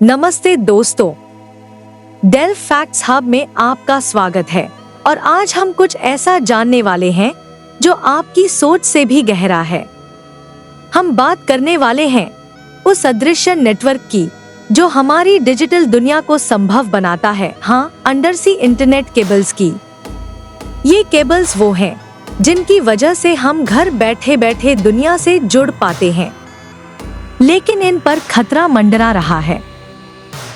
नमस्ते दोस्तों, del facts hub में आपका स्वागत है। और आज हम कुछ ऐसा जानने वाले हैं जो आपकी सोच से भी गहरा है। हम बात करने वाले हैं उस अदृश्य नेटवर्क की जो हमारी डिजिटल दुनिया को संभव बनाता है। हाँ, अंडरसी इंटरनेट केबल्स की। ये केबल्स वो हैं जिनकी वजह से हम घर बैठे बैठे दुनिया से जुड़ पाते हैं, लेकिन इन पर खतरा मंडरा रहा है।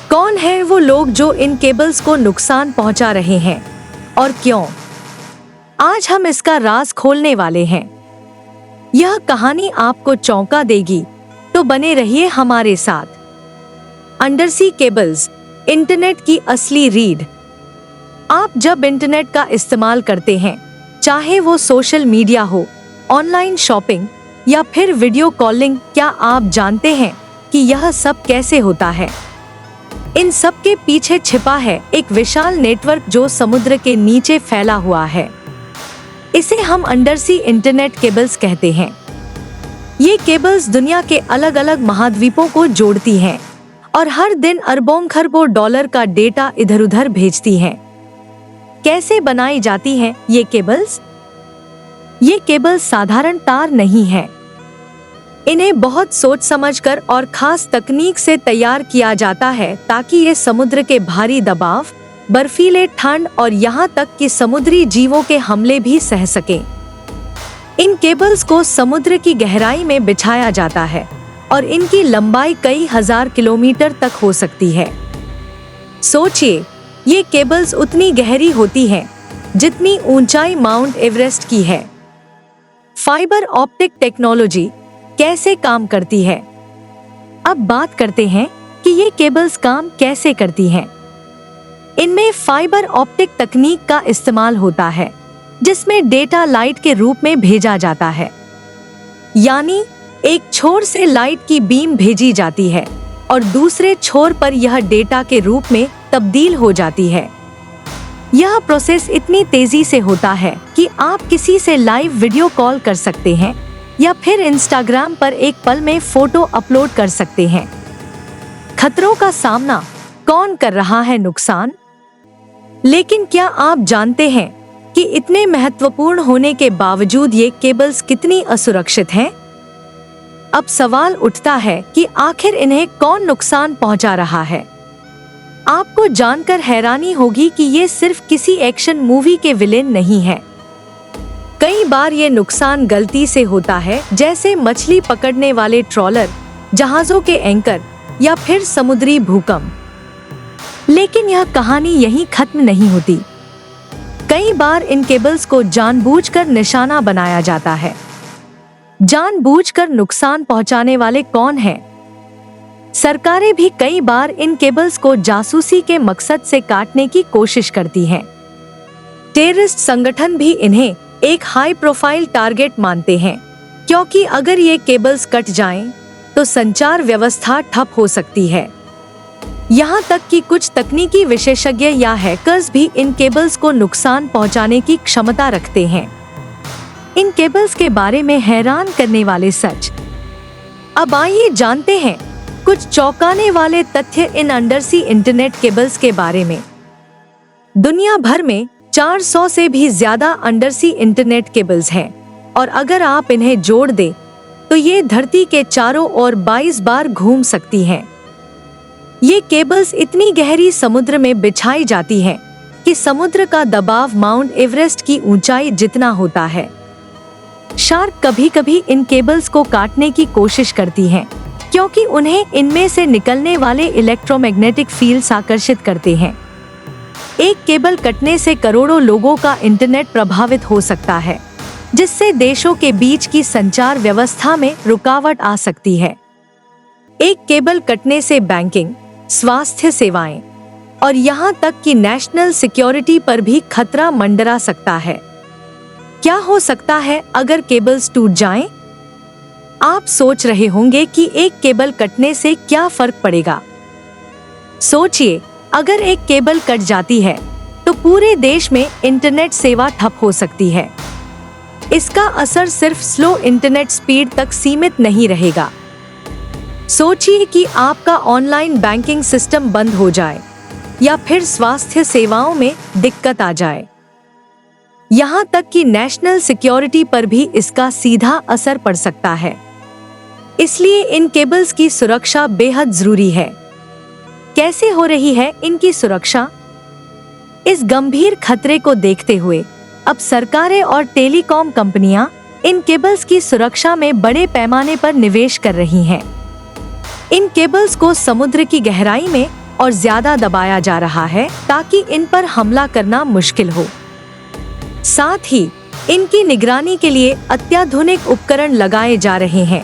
कौन है वो लोग जो इन केबल्स को नुकसान पहुंचा रहे हैं और क्यों? आज हम इसका राज खोलने वाले हैं। यह कहानी आपको चौंका देगी, तो बने रहिए हमारे साथ। अंडरसी केबल्स, इंटरनेट की असली रीढ़। आप जब इंटरनेट का इस्तेमाल करते हैं, चाहे वो सोशल मीडिया हो, ऑनलाइन शॉपिंग या फिर वीडियो कॉलिंग, क्या आप जानते हैं कि यह सब कैसे होता है? इन सब के पीछे छिपा है एक विशाल नेटवर्क जो समुद्र के नीचे फैला हुआ है। इसे हम अंडरसी इंटरनेट केबल्स कहते हैं। ये केबल्स दुनिया के अलग अलग महाद्वीपों को जोड़ती हैं और हर दिन अरबों खरबों डॉलर का डेटा इधर-उधर भेजती हैं। कैसे बनाई जाती हैं ये केबल्स? ये केबल्स साधारण तार नहीं है। इन्हें बहुत सोच समझकर और खास तकनीक से तैयार किया जाता है ताकि ये समुद्र के भारी दबाव, बर्फीले ठंड और यहाँ तक कि समुद्री जीवों के हमले भी सह सकें। इन केबल्स को समुद्र की गहराई में बिछाया जाता है और इनकी लंबाई कई हजार किलोमीटर तक हो सकती है। सोचिए, ये केबल्स उतनी गहरी होती हैं जितनी ऊंचाई माउंट एवरेस्ट की है। फाइबर ऑप्टिक टेक्नोलॉजी कैसे काम करती है? अब बात करते हैं कि ये केबल्स काम कैसे करती हैं। इनमें फाइबर ऑप्टिक तकनीक का इस्तेमाल होता है, जिसमें डेटा लाइट के रूप में भेजा जाता है। यानी एक छोर से लाइट की बीम भेजी जाती है और दूसरे छोर पर यह डेटा के रूप में तब्दील हो जाती है। यह प्रोसेस इतनी तेजी से होता है कि आप किसी से लाइव वीडियो कॉल कर सकते हैं या फिर इंस्टाग्राम पर एक पल में फोटो अपलोड कर सकते हैं। खतरों का सामना कौन कर रहा है? नुकसान। लेकिन क्या आप जानते हैं कि इतने महत्वपूर्ण होने के बावजूद ये केबल्स कितनी असुरक्षित हैं? अब सवाल उठता है कि आखिर इन्हें कौन नुकसान पहुंचा रहा है। आपको जानकर हैरानी होगी कि ये सिर्फ किसी एक्शन मूवी के विलेन नहीं है। कई बार ये नुकसान गलती से होता है, जैसे मछली पकड़ने वाले ट्रॉलर, जहाजों के एंकर या फिर समुद्री भूकंप। लेकिन यह कहानी यहीं खत्म नहीं होती। कई बार इन केबल्स को जानबूझकर निशाना बनाया जाता है। जानबूझकर नुकसान पहुंचाने वाले कौन हैं? सरकारें भी कई बार इन केबल्स को जासूसी के मकसद से काटने की कोशिश करती हैं। टेररिस्ट संगठन भी इन्हें एक हाई प्रोफाइल टारगेट मानते हैं, क्योंकि अगर ये केबल्स कट जाएं, तो संचार व्यवस्था ठप हो सकती है। यहाँ तक कि कुछ तकनीकी विशेषज्ञ या हैकर्स भी इन केबल्स को नुकसान पहुँचाने की क्षमता रखते हैं। इन केबल्स के बारे में हैरान करने वाले सच। अब आइए जानते हैं कुछ चौंकाने वाले तथ्य इन अंडरसी इंटरनेट केबल्स के बारे में। दुनिया भर में 400 से भी ज्यादा अंडरसी इंटरनेट केबल्स हैं और अगर आप इन्हें जोड़ दें तो ये धरती के चारों ओर 22 बार घूम सकती हैं। ये केबल्स इतनी गहरी समुद्र में बिछाई जाती हैं कि समुद्र का दबाव माउंट एवरेस्ट की ऊंचाई जितना होता है। शार्क कभी-कभी इन केबल्स को काटने की कोशिश करती हैं, क्योंकि उन्हें इनमें से निकलने वाले इलेक्ट्रोमैग्नेटिक फील्ड्स आकर्षित करते हैं। एक केबल कटने से करोड़ों लोगों का इंटरनेट प्रभावित हो सकता है, जिससे देशों के बीच की संचार व्यवस्था में रुकावट आ सकती है। एक केबल कटने से बैंकिंग, स्वास्थ्य सेवाएं और यहाँ तक कि नेशनल सिक्योरिटी पर भी खतरा मंडरा सकता है। क्या हो सकता है अगर केबल्स टूट जाएं? आप सोच रहे होंगे कि एक केबल कटने से क्या फर्क पड़ेगा। सोचिए, अगर एक केबल कट जाती है तो पूरे देश में इंटरनेट सेवा ठप हो सकती है। इसका असर सिर्फ स्लो इंटरनेट स्पीड तक सीमित नहीं रहेगा। सोचिए कि आपका ऑनलाइन बैंकिंग सिस्टम बंद हो जाए या फिर स्वास्थ्य सेवाओं में दिक्कत आ जाए। यहाँ तक कि नेशनल सिक्योरिटी पर भी इसका सीधा असर पड़ सकता है। इसलिए इन केबल्स की सुरक्षा बेहद जरूरी है। कैसे हो रही है इनकी सुरक्षा? इस गंभीर खतरे को देखते हुए अब सरकारें और टेलीकॉम कंपनियां इन केबल्स की सुरक्षा में बड़े पैमाने पर निवेश कर रही हैं। इन केबल्स को समुद्र की गहराई में और ज्यादा दबाया जा रहा है ताकि इन पर हमला करना मुश्किल हो। साथ ही इनकी निगरानी के लिए अत्याधुनिक उपकरण लगाए जा रहे हैं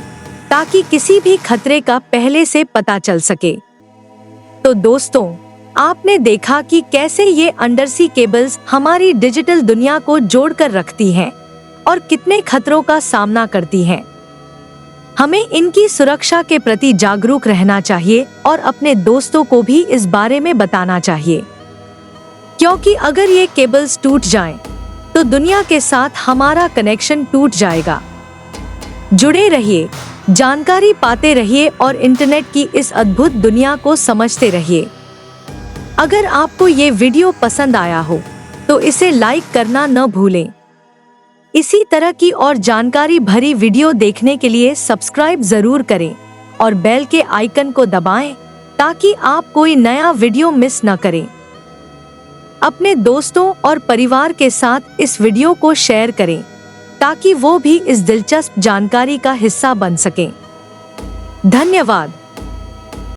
ताकि किसी भी खतरे का पहले से पता चल सके। तो दोस्तों, आपने देखा कि कैसे ये अंडरसी केबल्स हमारी डिजिटल दुनिया को जोड़कर रखती हैं और कितने खतरों का सामना करती हैं। हमें इनकी सुरक्षा के प्रति जागरूक रहना चाहिए और अपने दोस्तों को भी इस बारे में बताना चाहिए, क्योंकि अगर ये केबल्स टूट जाएं, तो दुनिया के साथ हमारा कनेक्शन टूट जाएगा। जुड़े रहिए, जानकारी पाते रहिए और इंटरनेट की इस अद्भुत दुनिया को समझते रहिए। अगर आपको ये वीडियो पसंद आया हो तो इसे लाइक करना न भूलें। इसी तरह की और जानकारी भरी वीडियो देखने के लिए सब्सक्राइब जरूर करें और बेल के आइकन को दबाएं ताकि आप कोई नया वीडियो मिस न करें। अपने दोस्तों और परिवार के साथ इस वीडियो को शेयर करें ताकि वो भी इस दिलचस्प जानकारी का हिस्सा बन सकें। धन्यवाद।